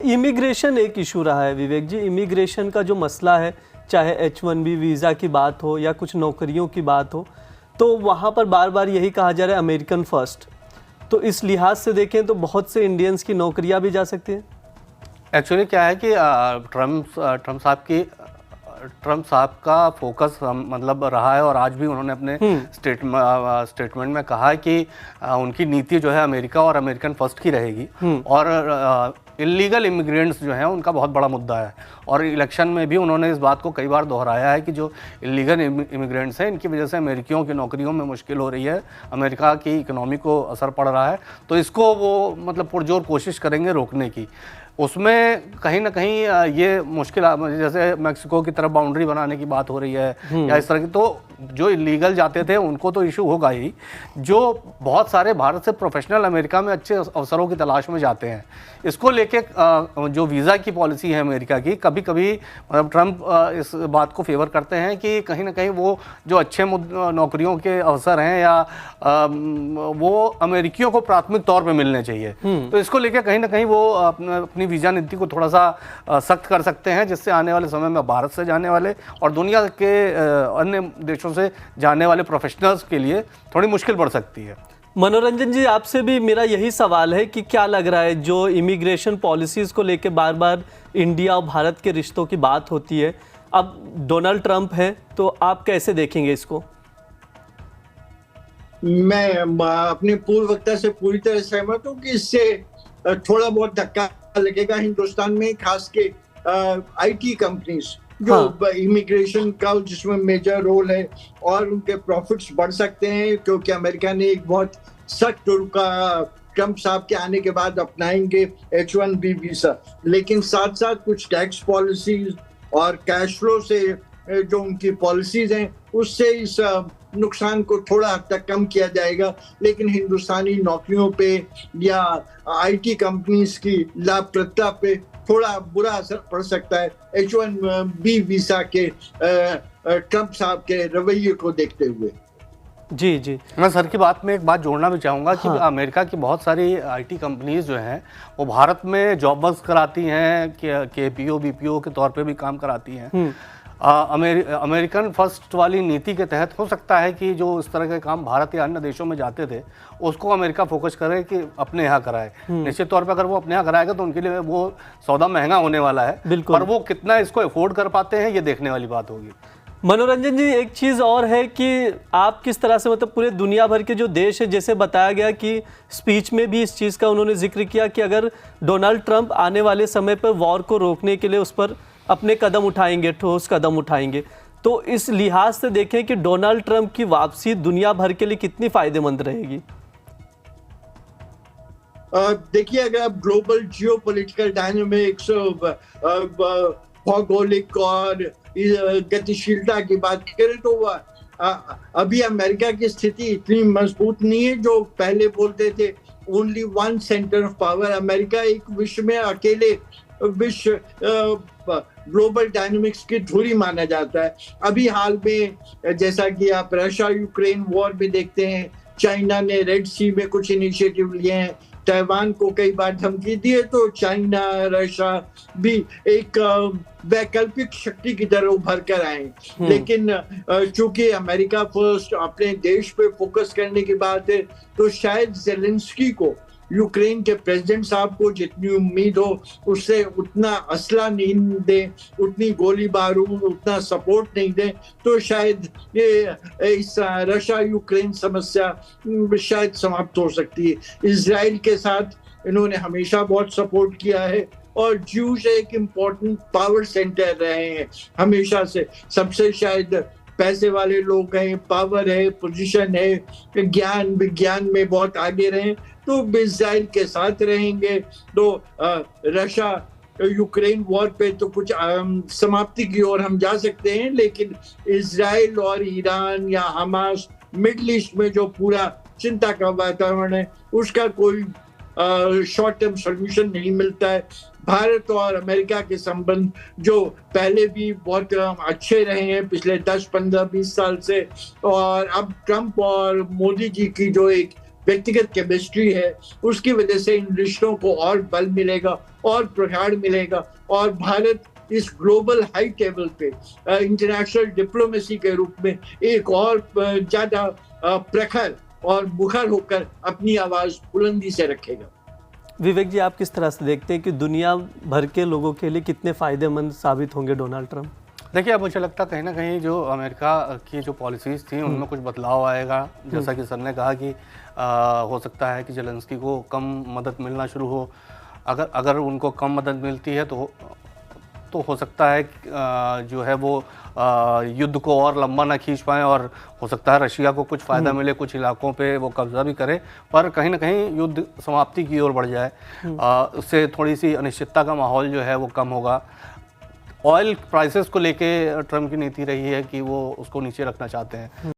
Immigration एक issue रहा है विवेक जी। इमिग्रेशन का जो मसला है, चाहे H1B वीज़ा की बात हो या कुछ नौकरियों की बात हो, तो वहाँ पर बार बार यही कहा जा रहा है अमेरिकन फर्स्ट। तो इस लिहाज से देखें तो बहुत से इंडियंस की नौकरियाँ भी जा सकती हैं। एक्चुअली क्या है कि ट्रम्प साहब का फोकस मतलब रहा है, और आज भी उन्होंने अपने स्टेटमेंट में कहा है कि उनकी नीति जो है अमेरिका और अमेरिकन फर्स्ट की रहेगी। और इलीगल इमिग्रेंट्स जो हैं उनका बहुत बड़ा मुद्दा है, और इलेक्शन में भी उन्होंने इस बात को कई बार दोहराया है कि जो इलीगल इमिग्रेंट्स हैं इनकी वजह से अमेरिकियों की नौकरियों में मुश्किल हो रही है, अमेरिका की इकोनॉमी को असर पड़ रहा है। तो इसको वो मतलब पुरजोर कोशिश करेंगे रोकने की। उसमें कहीं ना कहीं ये मुश्किल, जैसे मैक्सिको की तरफ बाउंड्री बनाने की बात हो रही है या इस तरह की, तो जो इलीगल जाते थे उनको तो इशू होगा ही। जो बहुत सारे भारत से प्रोफेशनल अमेरिका में अच्छे अवसरों की तलाश में जाते हैं, इसको लेके जो वीज़ा की पॉलिसी है अमेरिका की, कभी कभी मतलब ट्रम्प इस बात को फेवर करते हैं कि कहीं ना कहीं वो जो अच्छे नौकरियों के अवसर हैं या वो अमेरिकियों को प्राथमिक तौर पे मिलने चाहिए। तो इसको लेके कहीं ना कहीं वो अपनी वीज़ा नीति को थोड़ा सा सख्त कर सकते हैं, जिससे आने वाले समय में भारत से जाने वाले और दुनिया के अन्य देशों से जाने वाले प्रोफेशनल्स के लिए थोड़ी मुश्किल बढ़ सकती है। मनोरंजन जी, आपसे भी मेरा यही सवाल है कि क्या लग रहा है, जो इमिग्रेशन पॉलिसीज़ को लेके बार बार इंडिया और भारत के रिश्तों की बात होती है, अब डोनाल्ड ट्रंप है, तो आप कैसे देखेंगे इसको? मैं अपने पूर्व वक्ता से पूरी तरह सहमत हूँ कि इससे थोड़ा बहुत धक्का लगेगा हिंदुस्तान में, खास के IT कंपनीज जो इमिग्रेशन का जिसमें मेजर रोल है, और उनके प्रॉफिट्स बढ़ सकते हैं क्योंकि अमेरिका ने एक बहुत सख्त रुका ट्रम्प साहब के आने के बाद अपनाएंगे H1B वीजा। लेकिन साथ साथ कुछ टैक्स पॉलिसीज और कैश फ्लो से जो उनकी पॉलिसीज हैं उससे इस नुकसान को थोड़ा हद तक कम किया जाएगा। लेकिन हिंदुस्तानी नौकरियों पे या IT कंपनीज की लाभप्रदता पे थोड़ा बुरा असर पड़ सकता है H1B वीजा के ट्रम्प साहब के रवैये को देखते हुए। जी जी, मैं सर की बात में एक बात जोड़ना भी चाहूँगा कि अमेरिका की बहुत सारी IT कंपनीज जो हैं वो भारत में जॉब वर्क कराती हैं, KPO BPO के तौर पे भी काम कराती हैं। अमेरिकन फर्स्ट वाली नीति के तहत हो सकता है कि जो इस तरह के काम भारत या अन्य देशों में जाते थे उसको अमेरिका फोकस करे कि अपने यहाँ कराए। निश्चित तौर पर अगर वो अपने यहाँ कराएगा तो उनके लिए वो सौदा महंगा होने वाला है, पर वो कितना इसको अफोर्ड कर पाते हैं ये देखने वाली बात होगी। मनोरंजन जी, एक चीज़ और है कि आप किस तरह से मतलब पूरे दुनिया भर के जो देश है, जैसे बताया गया कि स्पीच में भी इस चीज़ का उन्होंने जिक्र किया कि अगर डोनाल्ड ट्रंप आने वाले समय पर वॉर को रोकने के लिए उस पर अपने कदम उठाएंगे, ठोस कदम उठाएंगे, तो इस लिहाज से देखें कि डोनाल्ड ट्रंप की वापसी दुनिया भर के लिए कितनी फायदेमंद रहेगी? देखिए, अगर आप ग्लोबल जियोपॉलिटिकल डायनामिक्स, भौगोलिक और गतिशीलता की बात करें तो अभी अमेरिका की स्थिति इतनी मजबूत नहीं है। जो पहले बोलते थे only one centre of power, America एक विश्व में अकेले विश्व ग्लोबल डायनामिक्स की धुरी माना जाता है। अभी हाल में जैसा कि आप रशिया यूक्रेन वॉर में देखते हैं, चाइना ने रेड सी में कुछ इनिशिएटिव लिए हैं, ताइवान को कई बार धमकी दी है, तो चाइना रशिया भी एक वैकल्पिक शक्ति की तरह उभर कर आए। लेकिन चूंकि अमेरिका फर्स्ट अपने देश पे फोकस करने की बात है, तो शायद ज़ेलेंस्की को, यूक्रेन के प्रेसिडेंट साहब को जितनी उम्मीद हो उससे उतना असला नहीं दे, उतनी गोली बारूद, उतना सपोर्ट नहीं दे, तो शायद ये इस रशिया यूक्रेन समस्या शायद समाप्त हो सकती है। इजराइल के साथ इन्होंने हमेशा बहुत सपोर्ट किया है, और ज्यूज एक इम्पोर्टेंट पावर सेंटर रहे हैं हमेशा से। सबसे शायद पैसे वाले लोग हैं, पावर है, पोजीशन है, ज्ञान विज्ञान में बहुत आगे रहे, तो इजराइल के साथ रहेंगे। तो रशिया यूक्रेन वॉर पे तो कुछ समाप्ति की ओर हम जा सकते हैं, लेकिन इजराइल और ईरान या हमास, मिडिल ईस्ट में जो पूरा चिंता का वातावरण है, उसका कोई शॉर्ट टर्म सॉल्यूशन नहीं मिलता है। भारत और अमेरिका के संबंध जो पहले भी बहुत अच्छे रहे हैं पिछले 10, 15, 20 साल से, और अब ट्रंप और मोदी जी की जो एक व्यक्तिगत केमिस्ट्री है, उसकी वजह से इन रिश्तों को और बल मिलेगा और प्रगाढ़ मिलेगा और भारत इस ग्लोबल हाई टेबल पे इंटरनेशनल डिप्लोमेसी के रूप में एक और ज्यादा प्रखर और मुखर होकर अपनी आवाज बुलंदी से रखेगा। विवेक जी, आप किस तरह से देखते हैं कि दुनिया भर के लोगों के लिए कितने फायदेमंद साबित होंगे डोनाल्ड ट्रंप? देखिए, अब मुझे लगता है कहीं ना कहीं जो अमेरिका की जो पॉलिसीज़ थी उनमें कुछ बदलाव आएगा। जैसा कि सर ने कहा कि हो सकता है कि जेलेंस्की को कम मदद मिलना शुरू हो। अगर उनको कम मदद मिलती है तो हो सकता है जो है वो युद्ध को और लंबा ना खींच पाएँ और हो सकता है रशिया को कुछ फ़ायदा मिले, कुछ इलाकों पे वो कब्ज़ा भी करे, पर कहीं ना कहीं युद्ध समाप्ति की ओर बढ़ जाए। उससे थोड़ी सी अनिश्चितता का माहौल जो है वो कम होगा। ऑयल प्राइसेस को लेके ट्रम्प की नीति रही है कि वो उसको नीचे रखना चाहते हैं।